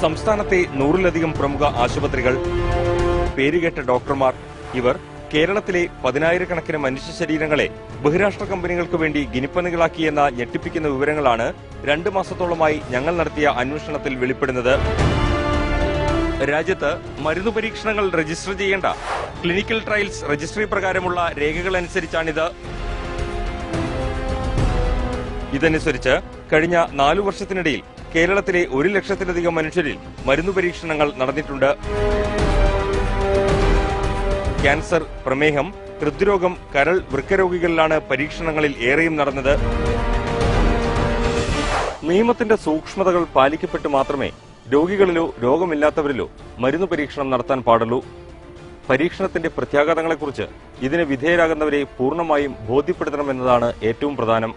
സംസ്ഥാനത്തെ 100-ലധികം പ്രമുഖ ആശുപത്രികൾ, പേരുകേട്ട ഡോക്ടർമാർ, ഇവർ കേരളത്തിലെ 10,000-കണക്കിന് മനുഷ്യ ശരീരങ്ങളെ ബഹിരാഷ്ട്ര കമ്പനികൾക്ക് വേണ്ടി ഗിനിപ്പന്നുകളാക്കിയെന്ന ഞെട്ടിപ്പിക്കുന്ന വിവരങ്ങളാണ് 2 മാസത്തോളമായി ഞങ്ങൾ നടത്തിയ അന്വേഷണത്തിൽ വെളിപ്പെടുന്നത്. രാജ്യത്ത് മരുന്നു പരീക്ഷണങ്ങൾ രജിസ്റ്റർ ചെയ്യേണ്ട ക്ലിനിക്കൽ ട്രയൽസ് രജിസ്ട്രി പ്രകാരമുള്ള രേഖകളനുസരിച്ചാണിത്. ഇതനുസരിച്ച് കഴിഞ്ഞ 4 വർഷത്തിനിടയിൽ കേരളത്തിലെ 1 ലക്ഷത്തിലധികം മനുഷ്യരിൽ മരുന്നു പരീക്ഷണങ്ങൾ നടന്നിട്ടുണ്ട്. ക്യാൻസർ, പ്രമേഹം, ഹൃദ്രോഗം, കരൾ, വൃക്കരോഗികളിലാണ് പരീക്ഷണങ്ങളിൽ ഏറെയും നടന്നത്. നിയമത്തിന്റെ സൂക്ഷ്മതകൾ പാലിക്കപ്പെട്ട് മാത്രമേ രോഗികളിലോ രോഗമില്ലാത്തവരിലോ മരുന്നു പരീക്ഷണം നടത്താൻ പാടുള്ളൂ. പരീക്ഷണത്തിന്റെ പ്രത്യാഘാതങ്ങളെക്കുറിച്ച് ഇതിന് വിധേയരാകുന്നവരെ പൂർണ്ണമായും ബോധ്യപ്പെടുത്തണമെന്നതാണ് ഏറ്റവും പ്രധാനം.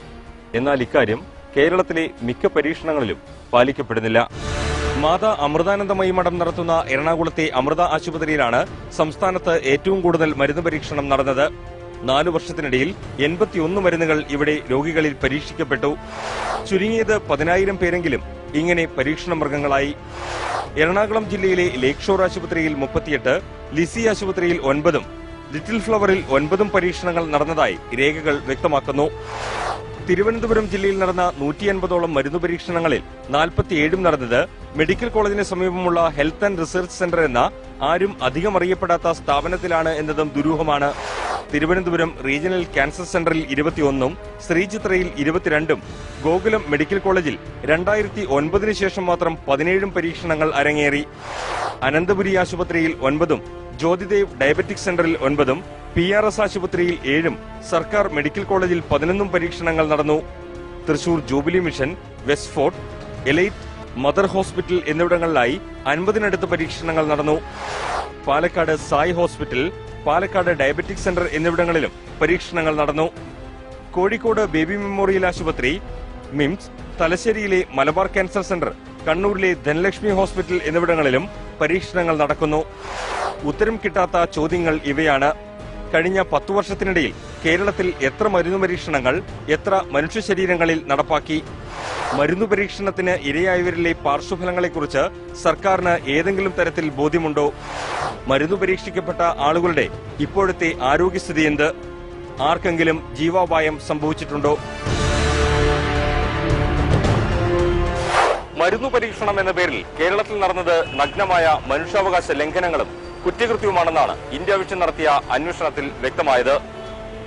എന്നാൽ ഇക്കാര്യം കേരളത്തിലെ മിക്ക പരീക്ഷണങ്ങളിലും പാലിക്കപ്പെടുന്നില്ല. മാതാ അമൃതാനന്ദമയി മഠം നടത്തുന്ന എറണാകുളത്തെ അമൃത ആശുപത്രിയിലാണ് സംസ്ഥാനത്ത് ഏറ്റവും കൂടുതൽ മരുന്ന് പരീക്ഷണം നടന്നത്. 4 വർഷത്തിനിടയിൽ 81 മരുന്നുകൾ ഇവിടെ രോഗികളിൽ പരീക്ഷിക്കപ്പെട്ടു. ചുരുങ്ങിയത് 10,000 പേരെങ്കിലും ഇങ്ങനെ പരീക്ഷണ മൃഗങ്ങളായി. എറണാകുളം ജില്ലയിലെ ലേക്ക് ഷോർ ആശുപത്രിയിൽ 38, ലിസി ആശുപത്രിയിൽ 9, ലിറ്റിൽ ഫ്ലവറിൽ 9 പരീക്ഷണങ്ങൾ നടന്നതായി രേഖകൾ വ്യക്തമാക്കുന്നു. തിരുവനന്തപുരം ജില്ലയിൽ നടന്ന 150ഓളം മരുന്നു പരീക്ഷണങ്ങളിൽ 47 നടന്നത് മെഡിക്കൽ കോളേജിന് സമീപമുള്ള ഹെൽത്ത് ആൻഡ് റിസർച്ച് സെന്റർ എന്ന ആരും അധികം അറിയപ്പെടാത്ത സ്ഥാപനത്തിലാണ് എന്നതും ദുരൂഹമാണ്. തിരുവനന്തപുരം റീജിയണൽ ക്യാൻസർ സെന്ററിൽ 21, ശ്രീചിത്രയിൽ 22, ഗോകുലം മെഡിക്കൽ കോളേജിൽ 2009 ശേഷം മാത്രം 17 പരീക്ഷണങ്ങൾ അരങ്ങേറി. അനന്തപുരി ആശുപത്രിയിൽ 9, ജ്യോതിദേവ് ഡയബറ്റിക് സെന്ററിൽ 9, PRS ആശുപത്രിയിൽ 7, സർക്കാർ മെഡിക്കൽ കോളേജിൽ 11 പരീക്ഷണങ്ങൾ നടന്നു. Thrissur jubilee mission, west fort, elite, mother hospital എന്നിവിടങ്ങളിലായി 50-നടുത്ത് പരീക്ഷണങ്ങൾ നടന്നു. Palakkad Sai hospital, Palakkad diabetic centre എന്നിവിടങ്ങളിലും പരീക്ഷണങ്ങൾ നടന്നു. കോഴിക്കോട് ബേബി മെമ്മോറിയൽ ആശുപത്രി, മിംസ്, തലശ്ശേരിയിലെ മലബാർ ക്യാൻസർ സെന്റർ, കണ്ണൂരിലെ ധനലക്ഷ്മി ഹോസ്പിറ്റൽ എന്നിവിടങ്ങളിലും പരീക്ഷണങ്ങൾ നടക്കുന്നു. ഉത്തരം കിട്ടാത്ത ചോദ്യങ്ങൾ ഇവയാണ്: കഴിഞ്ഞ 10 വർഷത്തിനിടയിൽ കേരളത്തിൽ എത്ര മരുന്നു പരീക്ഷണങ്ങൾ, എത്ര മനുഷ്യ ശരീരങ്ങളിൽ നടപ്പാക്കി? മരുന്നു പരീക്ഷണത്തിന് ഇരയായവരിലെ പാർശ്വഫലങ്ങളെക്കുറിച്ച് സർക്കാരിന് ഏതെങ്കിലും തരത്തിൽ ബോധ്യമുണ്ടോ? മരുന്നു പരീക്ഷിക്കപ്പെട്ട ആളുകളുടെ ഇപ്പോഴത്തെ ആരോഗ്യസ്ഥിതി എന്ത്? ആർക്കെങ്കിലും ജീവാപായം സംഭവിച്ചിട്ടുണ്ടോ? മരുന്നു പരീക്ഷണം എന്ന പേരിൽ കേരളത്തിൽ നടന്നത് നഗ്നമായ മനുഷ്യാവകാശ ലംഘനങ്ങളും കുറ്റകൃത്യവുമാണെന്നാണ് ഇന്ത്യ വിഷൻ നടത്തിയ അന്വേഷണത്തിൽ വ്യക്തമായത്.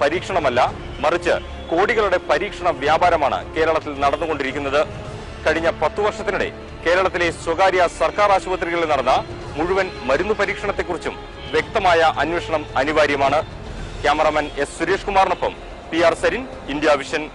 പരീക്ഷണമല്ല, മറിച്ച് കോടികളുടെ പരീക്ഷണ വ്യാപാരമാണ് കേരളത്തിൽ നടന്നുകൊണ്ടിരിക്കുന്നത്. കഴിഞ്ഞ 10 വർഷത്തിനിടെ കേരളത്തിലെ സ്വകാര്യ സർക്കാർ ആശുപത്രികളിൽ നടന്ന മുഴുവൻ മരുന്നു പരീക്ഷണത്തെക്കുറിച്ചും വ്യക്തമായ അന്വേഷണം അനിവാര്യമാണ്. Cameraman S. സുരേഷ് കുമാറിനൊപ്പം PR സരിൻ, ഇന്ത്യ വിഷൻ.